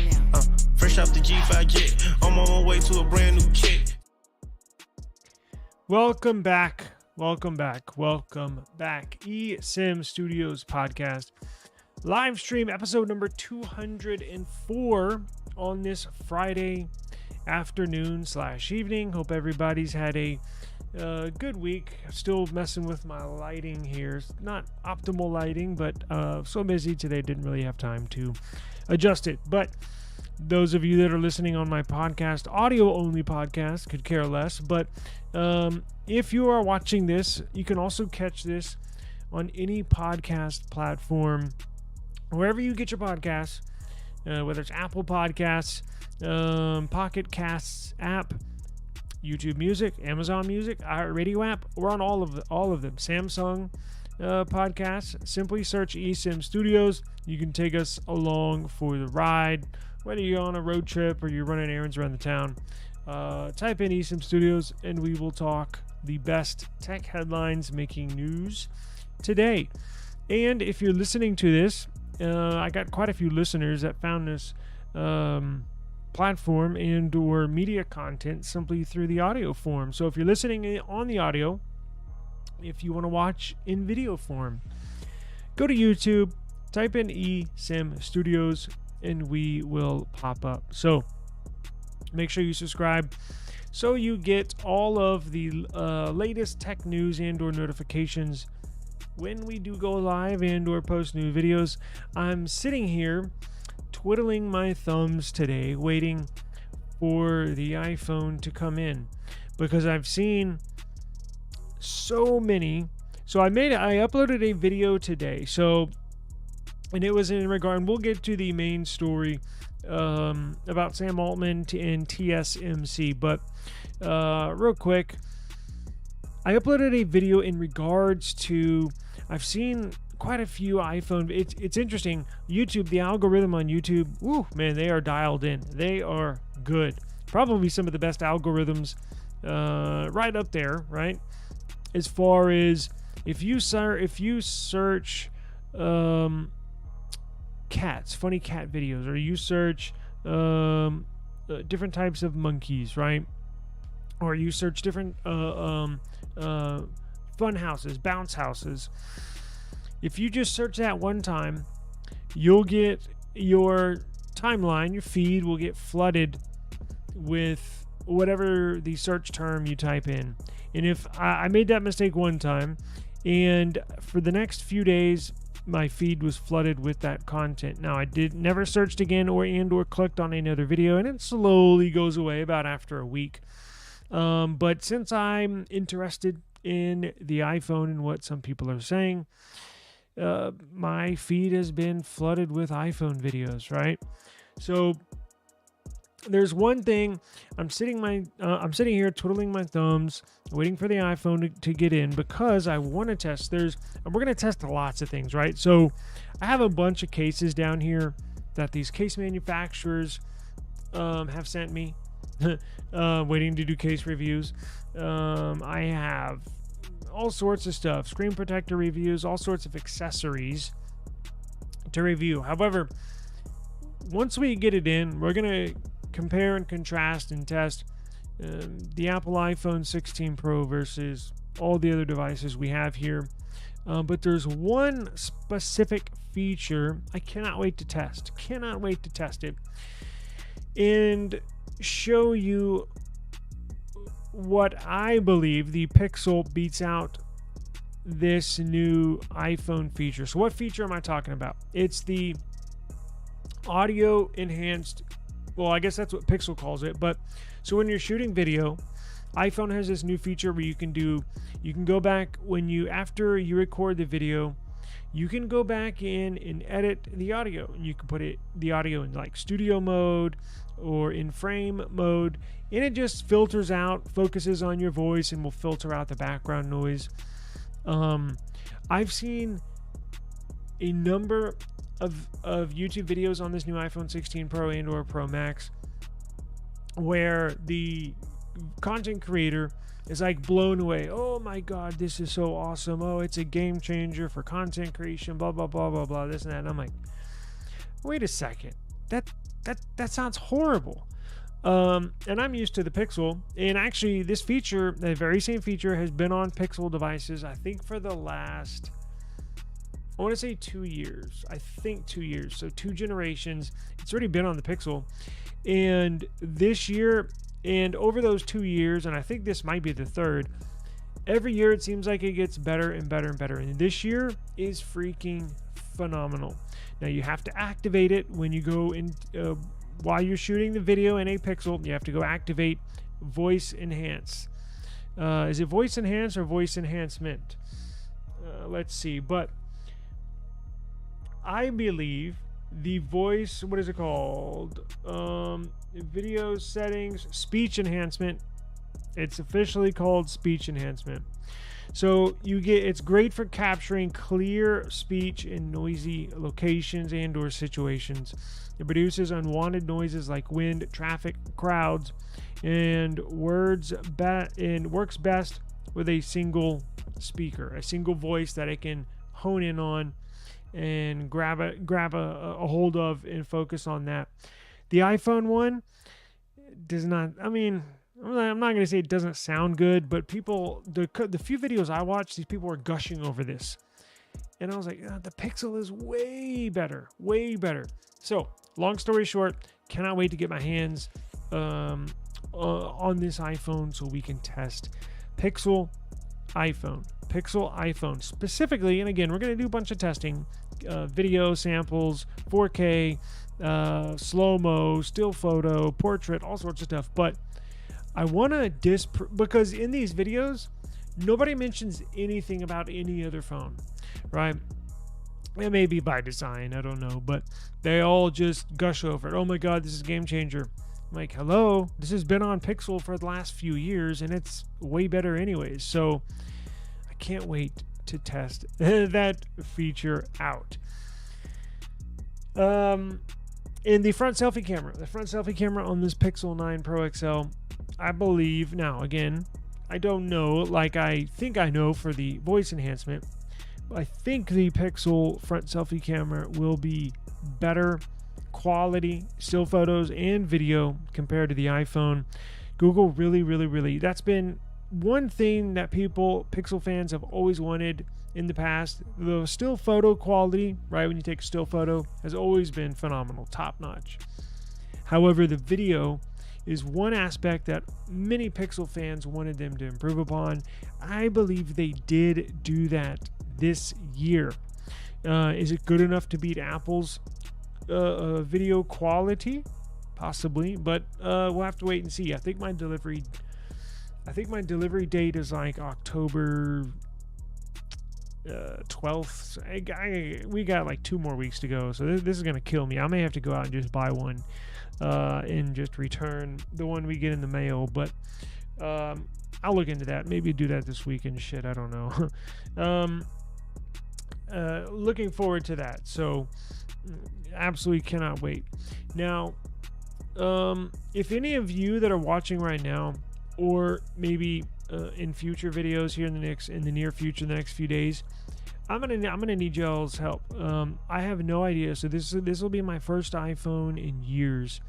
right now. Fresh off the G5 jet, I'm on my way to a brand new kit. Welcome back. eSIM Studios Podcast live stream episode number 204 on this Friday afternoon / evening. Hope everybody's had a good week. Still messing with my lighting here. Not optimal lighting, but so busy today, didn't really have time to adjust it. But those of you that are listening on my podcast, audio only podcast, could care less. But if you are watching this, you can also catch this on any podcast platform, wherever you get your podcasts, whether it's Apple Podcasts, Pocket Casts app, YouTube Music, Amazon Music, iHeartRadio app. We're on all of them. Samsung podcasts. Simply search eSIM Studios. You can take us along for the ride, whether you're on a road trip or you're running errands around the town. Type in eSIM Studios, and we will talk the best tech headlines making news today. And if you're listening to this, I got quite a few listeners that found this platform and or media content simply through the audio form. So if you're listening on the audio, if you want to watch in video form, go to YouTube, type in eSIM Studios, and we will pop up. So make sure you subscribe so you get all of the latest tech news and or notifications when we do go live and or post new videos. I'm sitting here twiddling my thumbs today, waiting for the iPhone to come in, because I've seen so many. So I uploaded a video today. And it was in regard, and we'll get to the main story about Sam Altman and TSMC. But real quick, I uploaded a video in regards to, I've seen quite a few iPhone. It's interesting. YouTube, the algorithm on YouTube, man, they are dialed in. They are good. Probably some of the best algorithms right up there, right? As far as if you search cats, funny cat videos, or you search different types of monkeys, right? Or you search different fun houses, bounce houses. If you just search that one time, you'll get your timeline, your feed will get flooded with whatever the search term you type in. And if I made that mistake one time, and for the next few days, my feed was flooded with that content. Now, I never searched again or clicked on another video, and it slowly goes away about after a week. But since I'm interested in the iPhone and what some people are saying, my feed has been flooded with iPhone videos, right? So there's one thing. I'm sitting here twiddling my thumbs, waiting for the iPhone to get in, because I want to test. We're going to test lots of things, right? So I have a bunch of cases down here that these case manufacturers have sent me, waiting to do case reviews. I have all sorts of stuff, screen protector reviews, all sorts of accessories to review. However, once we get it in, we're going to compare and contrast and test the Apple iPhone 16 Pro versus all the other devices we have here. But there's one specific feature I cannot wait to test. Cannot wait to test it and show you what I believe the Pixel beats out this new iPhone feature. So what feature am I talking about? It's the audio enhanced, well, I guess that's what Pixel calls it. But so when you're shooting video, iPhone has this new feature where you can go back after you record the video, you can go back in and edit the audio. And you can put the audio in like studio mode or in frame mode, and it just filters out, focuses on your voice, and will filter out the background noise. I've seen a number of YouTube videos on this new iPhone 16 Pro and or Pro Max where the content creator is like blown away. Oh my God, this is so awesome. Oh, it's a game changer for content creation, blah, blah, blah, blah, blah, this and that. And I'm like, wait a second. that sounds horrible. And I'm used to the Pixel, and actually this feature, the very same feature, has been on Pixel devices, I think, for the last, I want to say 2 years. I think 2 years. So 2 generations. It's already been on the Pixel. And this year, and over those 2 years, and I think this might be the third, every year it seems like it gets better and better and better. And this year is freaking phenomenal. Now you have to activate it when you go in, while you're shooting the video in a Pixel. You have to go activate voice enhance. Is it voice enhance or voice enhancement? Let's see. But I believe the voice, what is it called? Video settings, speech enhancement. It's officially called speech enhancement. So it's great for capturing clear speech in noisy locations and or situations. It reduces unwanted noises like wind, traffic, crowds, and works best with a single speaker, a single voice that it can hone in on and grab a hold of and focus on that. The iPhone one does not, I mean, I'm not going to say it doesn't sound good, but people, the few videos I watched, these people were gushing over this. And I was like, the Pixel is way better, way better. So, long story short, cannot wait to get my hands on this iPhone so we can test Pixel iPhone specifically. And again, we're going to do a bunch of testing, video samples, 4K, slow-mo, still photo, portrait, all sorts of stuff. But I want to because in these videos, nobody mentions anything about any other phone, right? It may be by design, I don't know, but they all just gush over it. Oh my God, this is a game changer. I'm like, hello, this has been on Pixel for the last few years, and it's way better anyways. So I can't wait to test that feature out. In the front selfie camera on this Pixel 9 Pro XL, I believe, now again, I don't know, like I think I know for the voice enhancement, I think the Pixel front selfie camera will be better quality still photos and video compared to the iPhone. Google really, that's been one thing that Pixel fans have always wanted in the past. The still photo quality, right, when you take a still photo, has always been phenomenal, top notch. However, the video is one aspect that many Pixel fans wanted them to improve upon. I believe they did do that this year. Is it good enough to beat Apple's video quality? Possibly, but we'll have to wait and see. I think my delivery date is like October 12th. We got like 2 more weeks to go, so this is gonna kill me. I may have to go out and just buy one and just return the one we get in the mail, but I'll look into that. Maybe do that this week and shit, I don't know. Looking forward to that, so absolutely cannot wait. Now, if any of you that are watching right now, or maybe in future videos here in the near future, the next few days, I'm gonna need y'all's help. I have no idea. So this will be my first iPhone in years.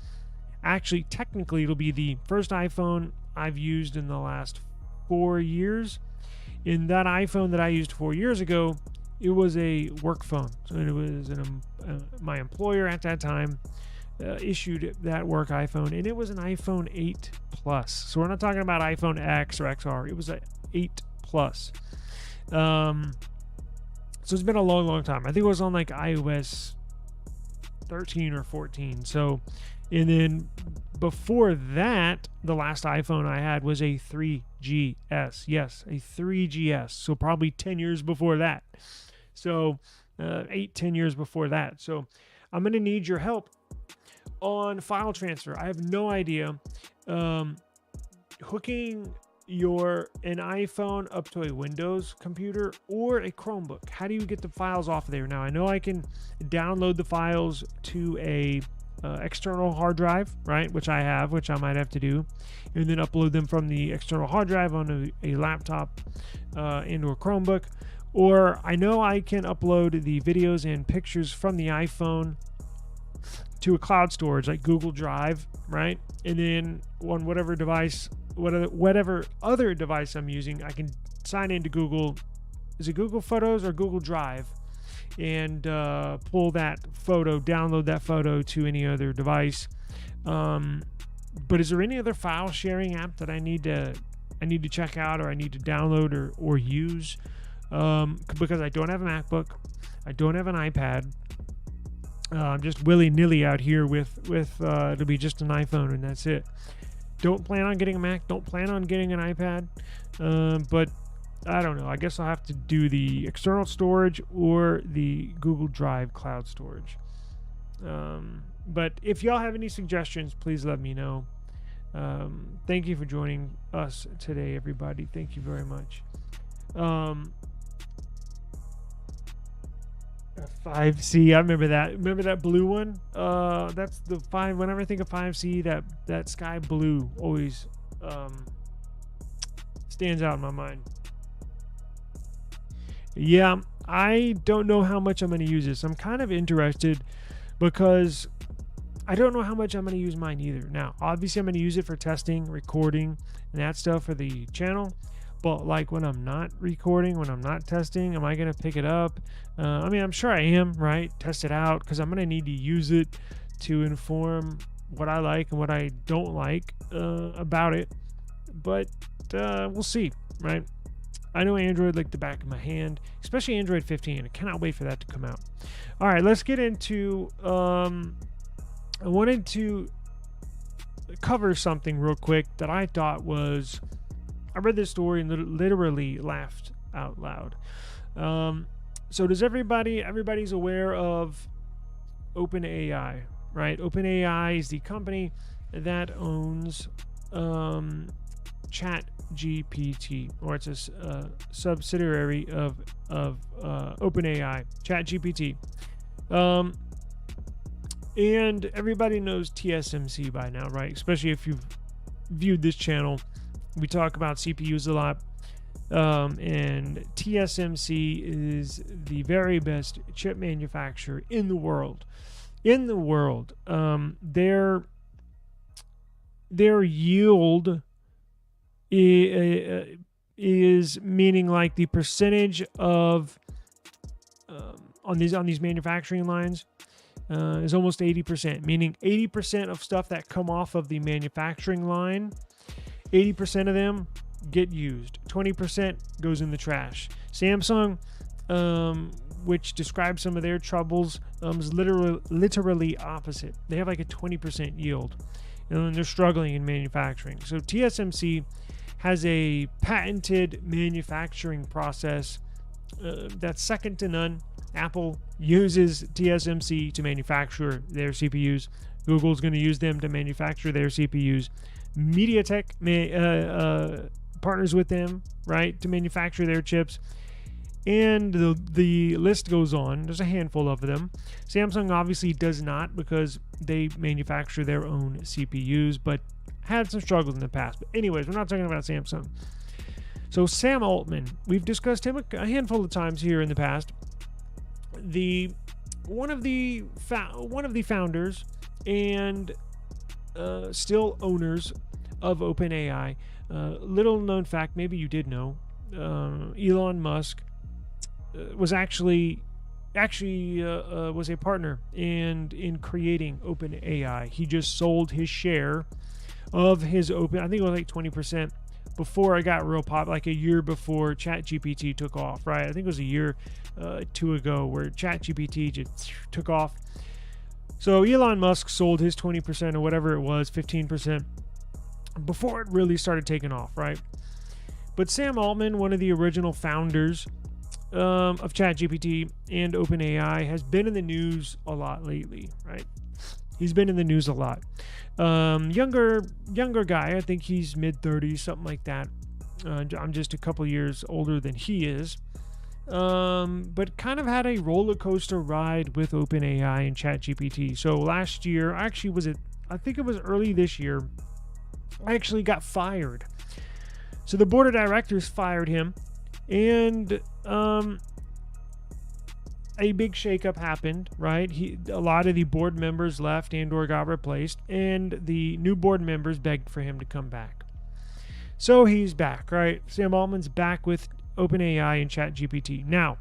Actually, technically, it'll be the first iPhone I've used in the last 4 years. In that iPhone that I used 4 years ago, it was a work phone. So it was my employer at that time issued that work iPhone, and it was an iPhone 8 Plus. So we're not talking about iPhone X or XR. It was an 8 Plus. So it's been a long time. I think it was on like iOS 13 or 14. So, and then before that, the last iPhone I had was a 3GS. Yes, a 3GS. So probably 10 years before that. So 8-10 years before that. So I'm going to need your help on file transfer. I have no idea. Hooking an iPhone up to a Windows computer or a Chromebook. How do you get the files off of there? Now, I know I can download the files to a external hard drive, right? Which I might have to do, and then upload them from the external hard drive onto a laptop into a Chromebook. Or I know I can upload the videos and pictures from the iPhone to a cloud storage like Google Drive, right? And then on whatever device, whatever other device I'm using, I can sign into Google. Is it Google Photos or Google Drive? And pull that photo, download that photo to any other device. But is there any other file sharing app that I need to check out, or I need to download or use? Because I don't have a MacBook, I don't have an iPad. I'm just willy-nilly out here with it'll be just an iPhone and that's it. Don't plan on getting a Mac, don't plan on getting an iPad, but I don't know. I guess I'll have to do the external storage or the Google Drive cloud storage. But if y'all have any suggestions, please let me know. Thank you for joining us today, everybody. Thank you very much. 5C, I remember that. Remember that blue one? That's the 5. Whenever I think of 5C, that sky blue always stands out in my mind. Yeah, I don't know how much I'm going to use this. I'm kind of interested because I don't know how much I'm going to use mine either. Now, obviously, I'm going to use it for testing, recording, and that stuff for the channel. But like when I'm not recording, when I'm not testing, am I going to pick it up? I mean, I'm sure I am, right? Test it out, because I'm going to need to use it to inform what I like and what I don't like about it. But we'll see, right? I know Android like the back of my hand, especially Android 15. I cannot wait for that to come out. All right, let's get into... I wanted to cover something real quick that I thought was... I read this story and literally laughed out loud. So does everybody's aware of OpenAI, right? OpenAI is the company that owns ChatGPT, or it's a subsidiary of OpenAI, ChatGPT. And everybody knows TSMC by now, right? Especially if you've viewed this channel. We talk about CPUs a lot. And TSMC is the very best chip manufacturer in the world. Their yield is meaning like the percentage of on these manufacturing lines is almost 80%, meaning 80% of stuff that come off of the manufacturing line, 80% of them get used. 20% goes in the trash. Samsung, which describes some of their troubles, is literally opposite. They have like a 20% yield, and they're struggling in manufacturing. So TSMC has a patented manufacturing process that's second to none. Apple uses TSMC to manufacture their CPUs. Google's going to use them to manufacture their CPUs. MediaTek partners with them, right, to manufacture their chips. And the list goes on. There's a handful of them. Samsung obviously does not, because they manufacture their own CPUs, but had some struggles in the past. But anyways, we're not talking about Samsung. So Sam Altman, we've discussed him a handful of times here in the past. One of the founders and still owners of OpenAI. Little known fact, maybe you did know, Elon Musk was actually was a partner in creating OpenAI. He just sold his share of his I think it was like 20%, before it got real pop, like a year before ChatGPT took off, right? I think it was a year, 2 ago, where ChatGPT just took off. So Elon Musk sold his 20% or whatever it was, 15%, before it really started taking off, right? But Sam Altman, one of the original founders of ChatGPT and OpenAI, has been in the news a lot lately, right? He's been in the news a lot. Younger guy, I think he's mid-30s, something like that. I'm just a couple years older than he is. But kind of had a roller coaster ride with OpenAI and ChatGPT. So last year, I think it was early this year, I actually got fired. So the board of directors fired him. And I a big shakeup happened, right? A lot of the board members left and or got replaced, and the new board members begged for him to come back. So he's back, right? Sam Altman's back with OpenAI and ChatGPT. Now,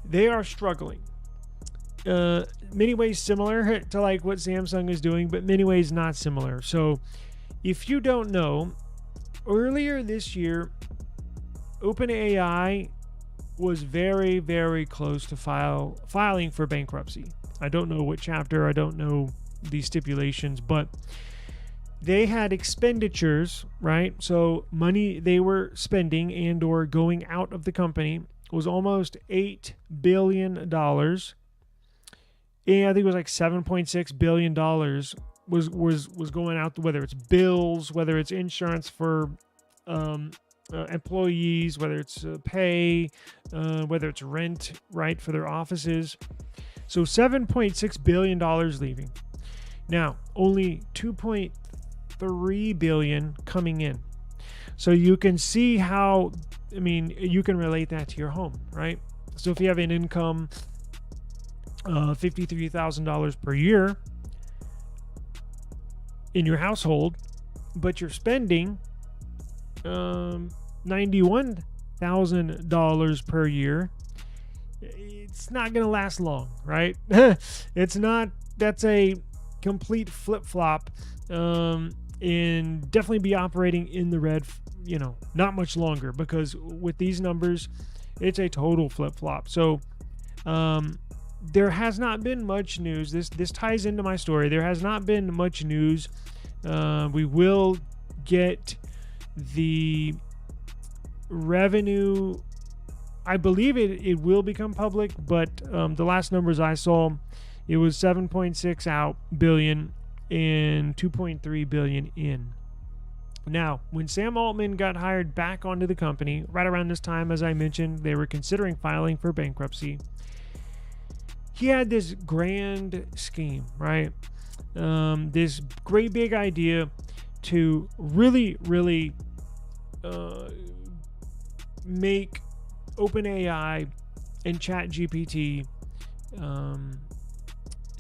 they are struggling. Many ways similar to like what Samsung is doing, but many ways not similar. So if you don't know, earlier this year, OpenAI was very, very close to filing for bankruptcy. I don't know what chapter, I don't know the stipulations, but they had expenditures, right? So money they were spending and or going out of the company was almost $8 billion. And I think it was like $7.6 billion was going out, whether it's bills, whether it's insurance for employees, whether it's pay, whether it's rent, right, for their offices. So $7.6 billion leaving. Now, only $2.3 billion coming in. So you can see how, I mean, you can relate that to your home, right? So if you have an income $53,000 per year in your household, but you're spending $91,000 per year, it's not going to last long, right? It's not. That's a complete flip-flop, and definitely be operating in the red, not much longer, because with these numbers, it's a total flip-flop. So there has not been much news. This ties into my story. There has not been much news. We will get the revenue. I believe it will become public, but the last numbers I saw, it was 7.6 billion and 2.3 billion in. Now, when Sam Altman got hired back onto the company, right around this time, as I mentioned, they were considering filing for bankruptcy. He had this grand scheme, right? This great big idea to really, really make OpenAI and ChatGPT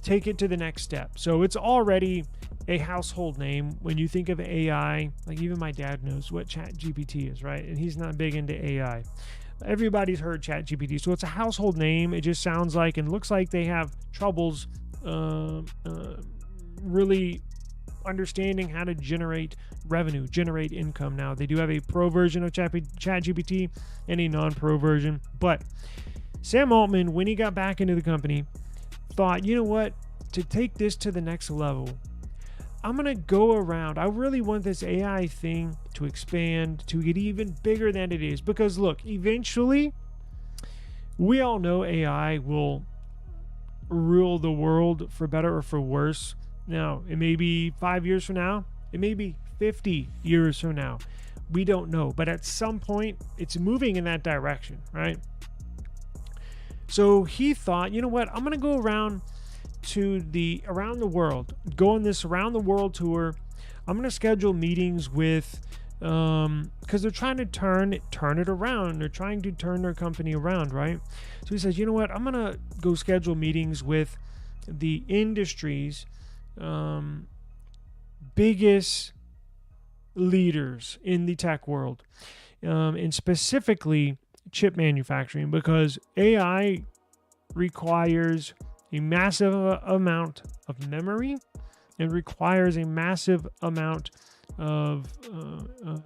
take it to the next step. So it's already a household name when you think of AI. Like even my dad knows what ChatGPT is, right? And he's not big into AI. Everybody's heard ChatGPT, so it's a household name. It just sounds like and looks like they have troubles really understanding how to generate revenue, generate income. Now, they do have a pro version of ChatGPT and a non-pro version, but Sam Altman, when he got back into the company, thought, you know what, to take this to the next level, I'm going to go around. I really want this AI thing to expand, to get even bigger than it is. Because look, eventually, we all know AI will rule the world for better or for worse. Now, it may be 5 years from now. It may be 50 years from now. We don't know. But at some point, it's moving in that direction, right? So he thought, you know what, I'm going to go around around the world, go on this around the world tour. I'm going to schedule meetings with, because they're trying to turn it around. They're trying to turn their company around, right? So he says, you know what, I'm going to go schedule meetings with the industry's biggest leaders in the tech world, and specifically chip manufacturing, because AI requires a massive amount of memory and requires a massive amount of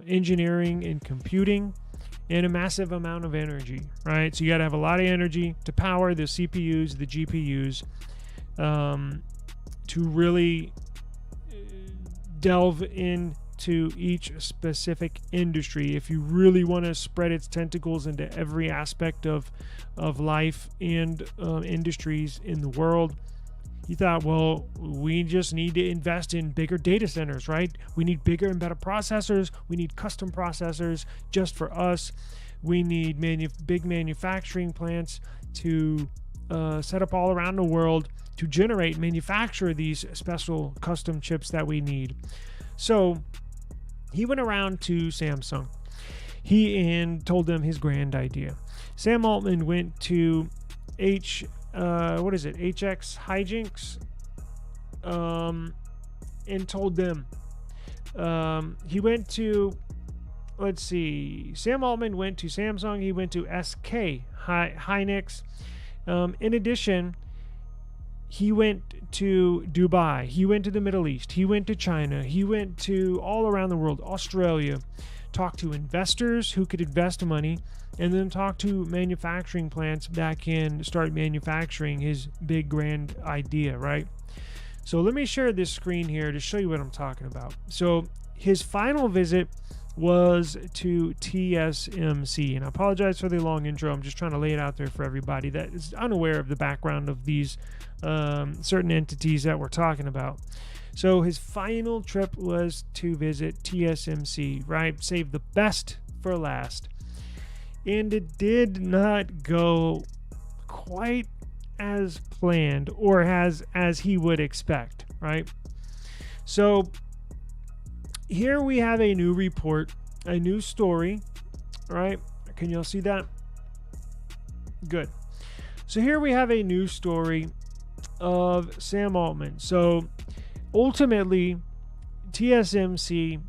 engineering and computing and a massive amount of energy, right? So you got to have a lot of energy to power the CPUs, the GPUs, to really delve into each specific industry. If you really want to spread its tentacles into every aspect of life and industries in the world, he thought, well, we just need to invest in bigger data centers, right? We need bigger and better processors. We need custom processors just for us. We need big manufacturing plants to set up all around the world to generate, manufacture these special custom chips that we need. So he went around to Samsung. He told them his grand idea. Sam Altman went to HX hijinks, and told them. He went to, let's see, Sam Altman went to Samsung. He went to SK Hynix. In addition, he went to Dubai. He went to the Middle East. He went to China. He went to all around the world, Australia, talked to investors who could invest money, and then talk to manufacturing plants that can start manufacturing his big grand idea, right? So let me share this screen here to show you what I'm talking about. So his final visit was to TSMC, and I apologize for the long intro. I'm just trying to lay it out there for everybody that is unaware of the background of these certain entities that we're talking about. So his final trip was to visit TSMC, right? Save the best for last. And it did not go quite as planned or as he would expect, right? So here we have a new report, a new story, right? Can y'all see that? Good. So here we have a new story of Sam Altman. So ultimately, TSMC,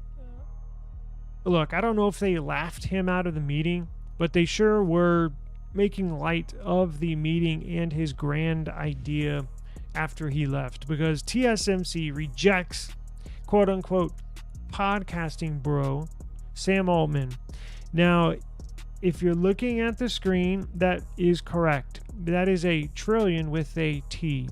look, I don't know if they laughed him out of the meeting, but they sure were making light of the meeting and his grand idea after he left, because TSMC rejects, quote unquote, podcasting bro Sam Altman. Now, if you're looking at the screen, that is correct. That is a trillion with a T.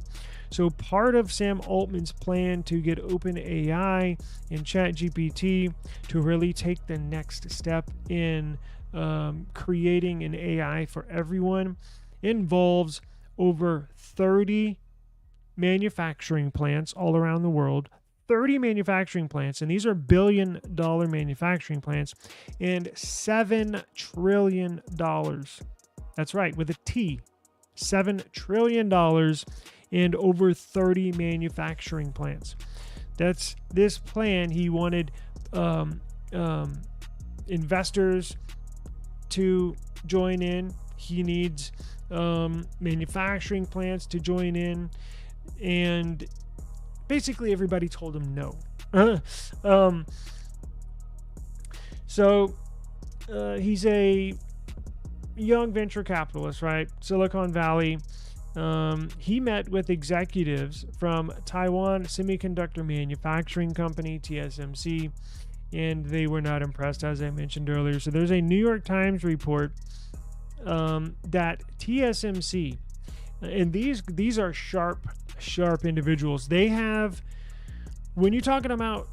So part of Sam Altman's plan to get OpenAI and ChatGPT to really take the next step in creating an AI for everyone involves over 30 manufacturing plants all around the world. 30 manufacturing plants, and these are billion-dollar manufacturing plants, and $7 trillion. That's right, with a T. $7 trillion and over 30 manufacturing plants. That's this plan. He wanted investors to join in. He needs manufacturing plants to join in, and basically everybody told him no. So he's a young venture capitalist, right? Silicon Valley. He met with executives from Taiwan Semiconductor Manufacturing Company, TSMC, and they were not impressed, as I mentioned earlier. So there's a New York Times report that TSMC, and these are sharp individuals. They have, when you're talking about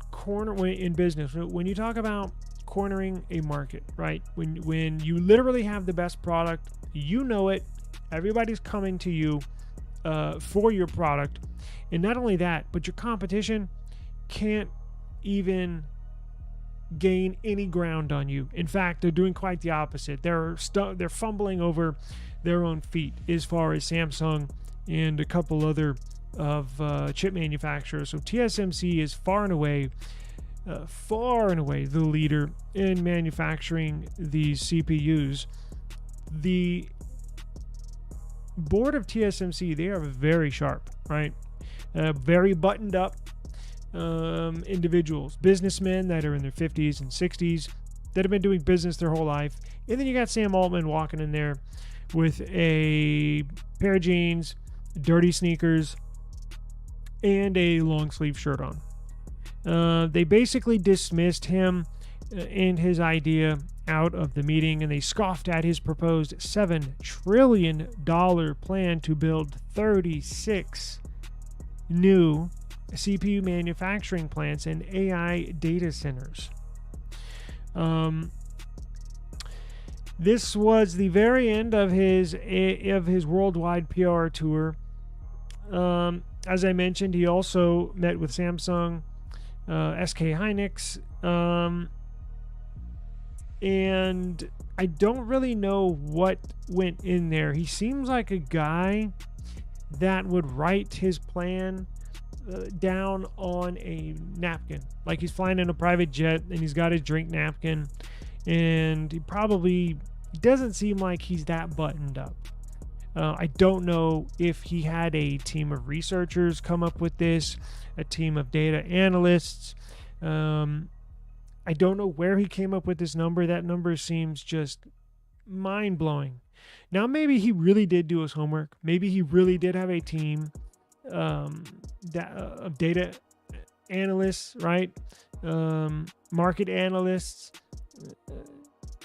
in business, when you talk about cornering a market, right? When you literally have the best product, you know it. Everybody's coming to you for your product, and not only that, but your competition can't even gain any ground on you. In fact, they're doing quite the opposite. They're fumbling over their own feet as far as Samsung and a couple other of chip manufacturers. So TSMC is far and away the leader in manufacturing these CPUs. The board of TSMC, they are very sharp, right? Very buttoned up individuals, businessmen that are in their 50s and 60s that have been doing business their whole life. And then you got Sam Altman walking in there with a pair of jeans, dirty sneakers, and a long sleeve shirt on. They basically dismissed him and his idea out of the meeting, and they scoffed at his proposed $7 trillion plan to build 36 new CPU manufacturing plants and AI data centers. This was the very end of his worldwide PR tour. As I mentioned, he also met with Samsung, SK Hynix, and I don't really know what went in there. He seems like a guy that would write his plan down on a napkin, like he's flying in a private jet and he's got his drink napkin, and he probably doesn't seem like he's that buttoned up. I don't know if he had a team of researchers come up with this, a team of data analysts. I don't know where he came up with this number. That number seems just mind-blowing. Now, maybe he really did do his homework. Maybe he really did have a team of data analysts, right? Market analysts.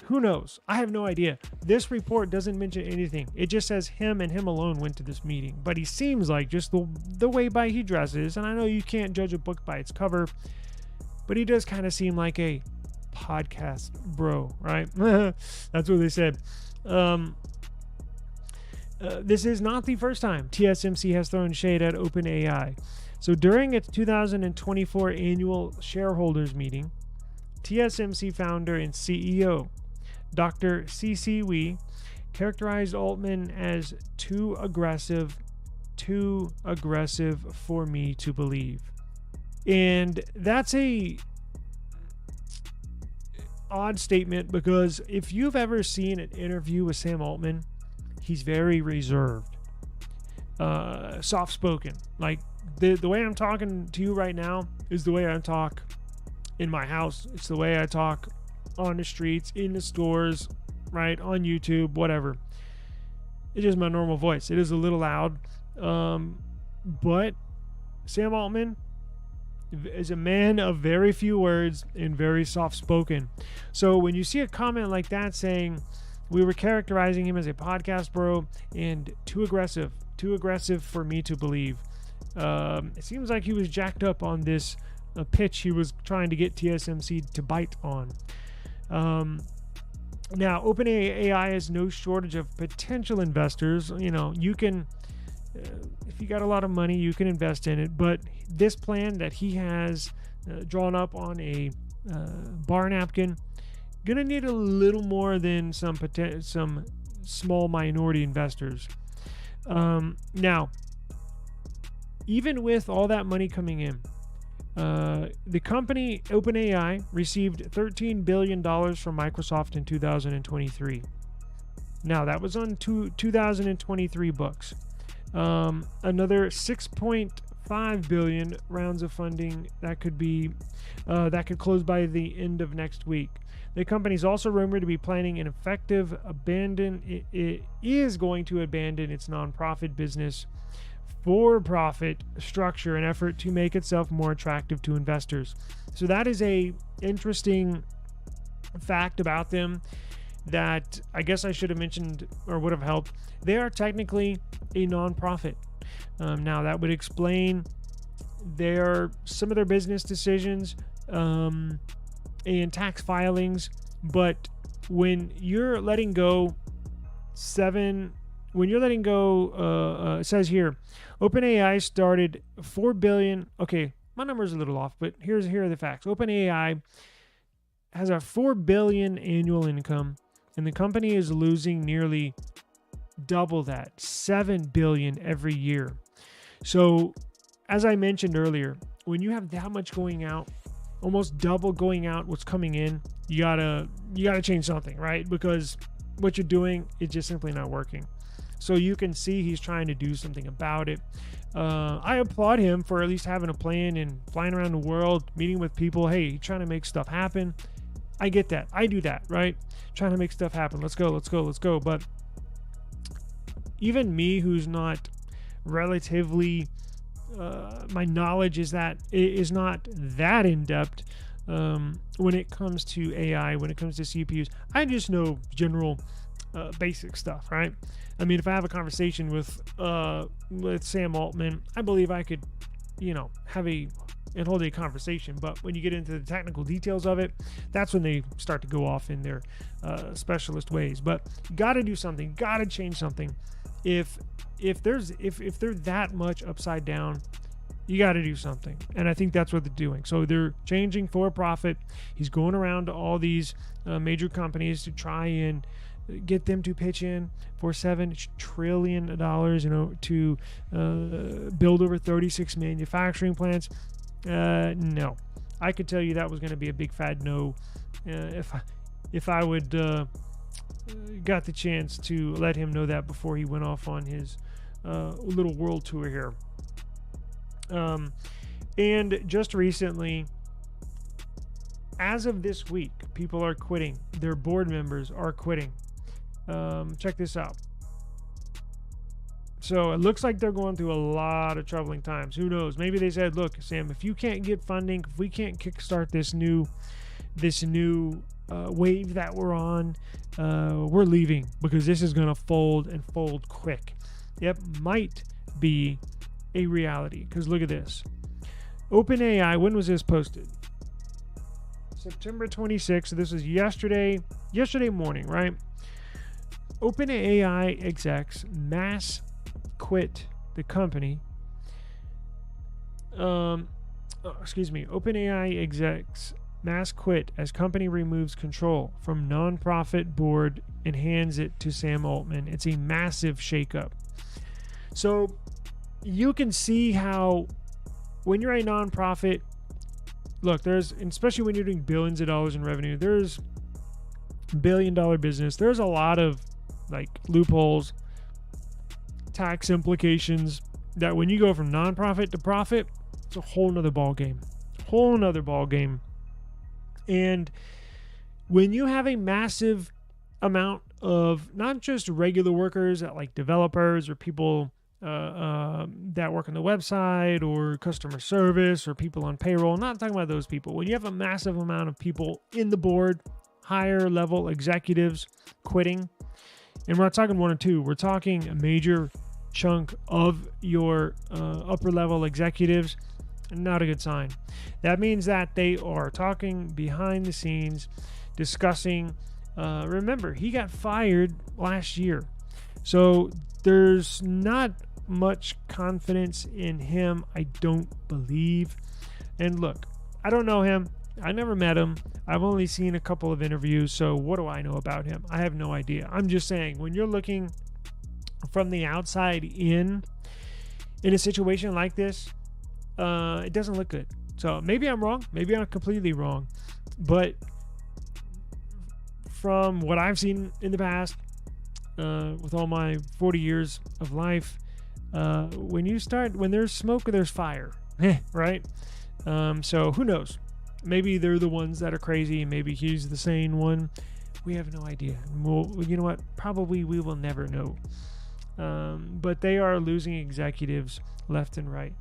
Who knows? I have no idea. This report doesn't mention anything. It just says him and him alone went to this meeting. But he seems like, just the way by he dresses, and I know you can't judge a book by its cover, but he does kind of seem like a podcast bro, right? That's what they said. This is not the first time TSMC has thrown shade at OpenAI. So during its 2024 annual shareholders meeting, TSMC founder and CEO Dr. C.C. Wee characterized Altman as too aggressive for me to believe. And that's a odd statement, because if you've ever seen an interview with Sam Altman, he's very reserved, soft-spoken. Like the way I'm talking to you right now is the way I talk in my house. It's the way I talk on the streets, in the stores, right, on YouTube, whatever. It's just my normal voice. It is a little loud, but Sam Altman is a man of very few words and very soft-spoken. So when you see a comment like that saying we were characterizing him as a podcast bro and too aggressive for me to believe, it seems like he was jacked up on this pitch he was trying to get TSMC to bite on. Now, OpenAI has no shortage of potential investors. You know, you can, if you got a lot of money, you can invest in it. But this plan that he has drawn up on a bar napkin, gonna need a little more than some small minority investors. Now, even with all that money coming in, the company OpenAI received $13 billion from Microsoft in 2023. Now, that was on 2023 books. Another 6.5 billion rounds of funding that could close by the end of next week. The company is also rumored to be planning an effective it is going to abandon its nonprofit business for-profit structure in effort to make itself more attractive to investors. So that is a interesting fact about them that I guess I should have mentioned or would have helped. They are technically a nonprofit. Now that would explain some of their business decisions and tax filings, but when you're letting go it says here, OpenAI started $4 billion. Okay, my number's a little off, but here are the facts. OpenAI has a $4 billion annual income, and the company is losing nearly double that, $7 billion every year. So, as I mentioned earlier, when you have that much going out, almost double going out what's coming in, you gotta change something, right? Because what you're doing is just simply not working. So you can see he's trying to do something about it. I applaud him for at least having a plan and flying around the world, meeting with people. Hey, trying to make stuff happen. I get that. I do that, right? Trying to make stuff happen. Let's go. But even me, who's not relatively, my knowledge is not that in depth when it comes to AI, when it comes to CPUs. I just know general basic stuff, right? I mean, if I have a conversation with Sam Altman, I believe I could, hold a conversation. But when you get into the technical details of it, that's when they start to go off in their specialist ways. But got to do something, got to change something. If they're that much upside down, you got to do something. And I think that's what they're doing. So they're changing for profit. He's going around to all these major companies to try and get them to pitch in for $7 trillion, to build over 36 manufacturing plants. No, I could tell you that was going to be a big fat no if I would got the chance to let him know that before he went off on his little world tour here. And just recently, as of this week, people are quitting. Their board members are quitting. Check this out. So it looks like they're going through a lot of troubling times. Who knows? Maybe they said, look, Sam, if you can't get funding, if we can't kickstart this new wave that we're on, we're leaving, because this is going to fold and fold quick. Yep, might be a reality, because look at this. OpenAI, when was this posted? September 26th. So this was yesterday morning, right? OpenAI execs mass quit the company. OpenAI execs mass quit as company removes control from nonprofit board and hands it to Sam Altman. It's a massive shakeup. So you can see how when you're a nonprofit, look, especially when you're doing billions of dollars in revenue, there's $1 billion business. There's a lot of like loopholes, tax implications, that when you go from nonprofit to profit, it's a whole nother ball game. And when you have a massive amount of not just regular workers, like developers or people that work on the website or customer service or people on payroll, not talking about those people. When you have a massive amount of people in the board, higher level executives quitting, and we're not talking one or two, we're talking a major chunk of your upper level executives, not a good sign. That means that they are talking behind the scenes, discussing. Remember, he got fired last year, so there's not much confidence in him, I don't believe. And look, I don't know him. I never met him. I've only seen a couple of interviews, so what do I know about him? I have no idea. I'm just saying, when you're looking from the outside in a situation like this, it doesn't look good. So maybe I'm wrong. Maybe I'm completely wrong. But from what I've seen in the past, with all my 40 years of life, when there's smoke, there's fire, right? So who knows? Maybe they're the ones that are crazy, and maybe he's the sane one. We have no idea. You know what? Probably we will never know. But they are losing executives left and right.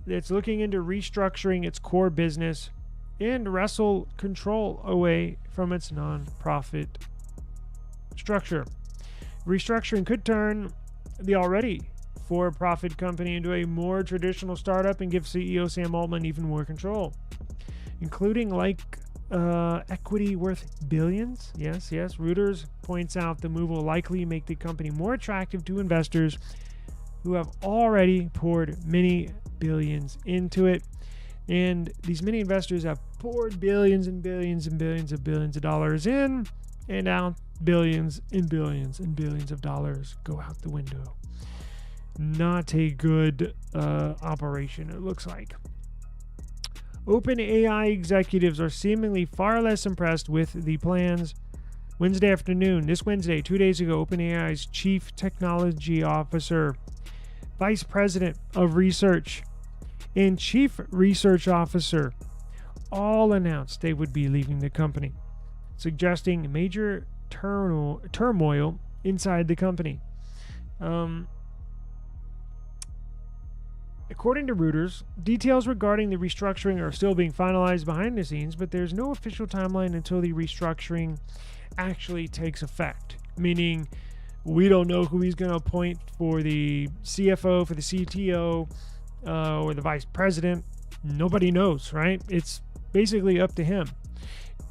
It's looking into restructuring its core business and wrestle control away from its non-profit structure. Restructuring could turn the already for-profit company into a more traditional startup and give CEO Sam Altman even more control, including equity worth billions. Yes. Reuters points out the move will likely make the company more attractive to investors who have already poured many billions into it. And these many investors have poured billions and billions and billions of dollars in, and now billions and billions and billions of dollars go out the window. Not a good operation, it looks like. OpenAI executives are seemingly far less impressed with the plans. Wednesday afternoon, this Wednesday, 2 days ago, OpenAI's Chief Technology Officer, Vice President of Research, and Chief Research Officer all announced they would be leaving the company, suggesting major turmoil inside the company. According to Reuters, details regarding the restructuring are still being finalized behind the scenes, but there's no official timeline until the restructuring actually takes effect. Meaning, we don't know who he's going to appoint for the CFO, for the CTO, or the vice president. Nobody knows, right? It's basically up to him.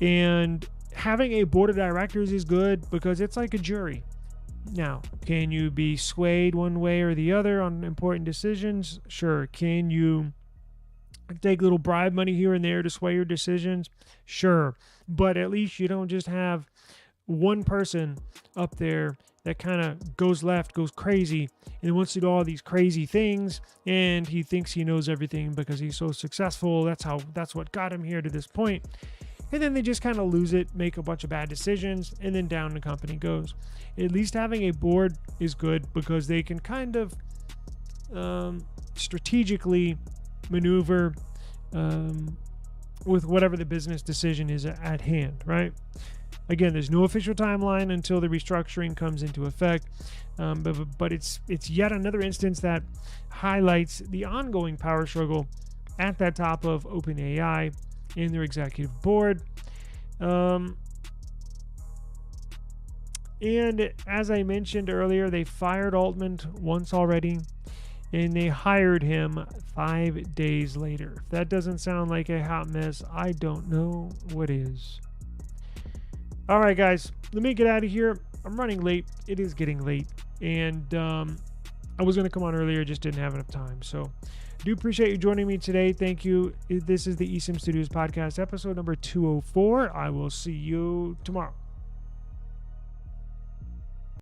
And having a board of directors is good because it's like a jury. Now, can you be swayed one way or the other on important decisions? Sure. Can you take little bribe money here and there to sway your decisions? Sure. But at least you don't just have one person up there that kind of goes left, goes crazy, and wants to do all these crazy things, and he thinks he knows everything because he's so successful. That's what got him here to this point. and then they just kind of lose it, make a bunch of bad decisions, and then down the company goes. At least having a board is good because they can kind of strategically maneuver with whatever the business decision is at hand, right? Again, there's no official timeline until the restructuring comes into effect, but it's yet another instance that highlights the ongoing power struggle at that top of OpenAI and their executive board. And as I mentioned earlier, they fired Altman once already, and they hired him 5 days later. If that doesn't sound like a hot mess, I don't know what is. All right, guys, let me get out of here. I'm running late. It is getting late. And I was going to come on earlier, just didn't have enough time. So I do appreciate you joining me today. Thank you. This is the eSIM Studios podcast, episode number 204. I will see you tomorrow.